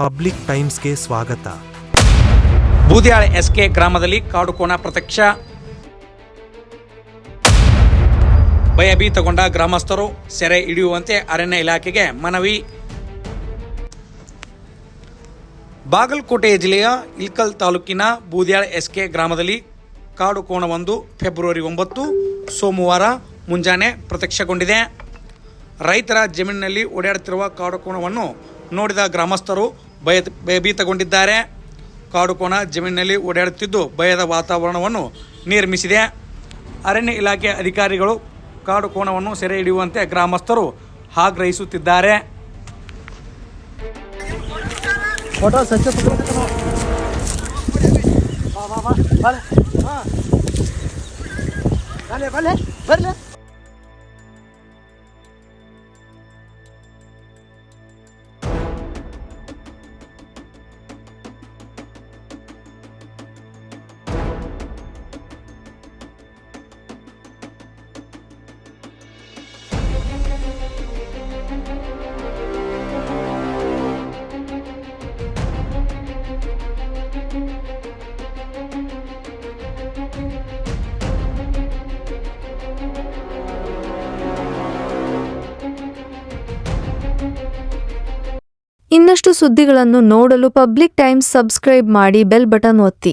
Public ಟೈಮ್ಸ್ಗೆ ಸ್ವಾಗತ. ಬೂದ್ಯಾಳ S K ಗ್ರಾಮದಲ್ಲಿ ಕಾಡುಕೋಣ ಪ್ರತ್ಯಕ್ಷ. ಭಯಭೀತಗೊಂಡ ಗ್ರಾಮಸ್ಥರು ಸೆರೆ ಹಿಡಿಯುವಂತೆ ಅರಣ್ಯ ಇಲಾಖೆಗೆ ಮನವಿ. ಬಾಗಲಕೋಟೆ ಜಿಲ್ಲೆಯ ಇಳಕಲ್ ತಾಲೂಕಿನ ಬೂದ್ಯಾಳ ಎಸ್ಕೆ ಗ್ರಾಮದಲ್ಲಿ ಕಾಡುಕೋಣವೊಂದು ಫೆಬ್ರವರಿ 9 ಸೋಮವಾರ ಮುಂಜಾನೆ ಪ್ರತ್ಯಕ್ಷಗೊಂಡಿದೆ. ರೈತರ ಜಮೀನಿನಲ್ಲಿ ಓಡಾಡುತ್ತಿರುವ ಕಾಡುಕೋಣವನ್ನು ನೋಡಿದ ಗ್ರಾಮಸ್ಥರು ಭಯಭೀತಗೊಂಡಿದ್ದಾರೆ. ಕಾಡುಕೋಣ ಜಮೀನಿನಲ್ಲಿ ಓಡಾಡುತ್ತಿದ್ದು ಭಯದ ವಾತಾವರಣವನ್ನು ನಿರ್ಮಿಸಿದೆ. ಅರಣ್ಯ ಇಲಾಖೆ ಅಧಿಕಾರಿಗಳು ಕಾಡುಕೋಣವನ್ನು ಸೆರೆ ಹಿಡಿಯುವಂತೆ ಗ್ರಾಮಸ್ಥರು ಆಗ್ರಹಿಸುತ್ತಿದ್ದಾರೆ. ಇನ್ನಷ್ಟು ಸುದ್ದಿಗಳನ್ನು ನೋಡಲು ಪಬ್ಲಿಕ್ ಟೈಮ್ಸ್ ಸಬ್ಸ್ಕ್ರೈಬ್ ಮಾಡಿ, ಬೆಲ್ ಬಟನ್ ಒತ್ತಿ.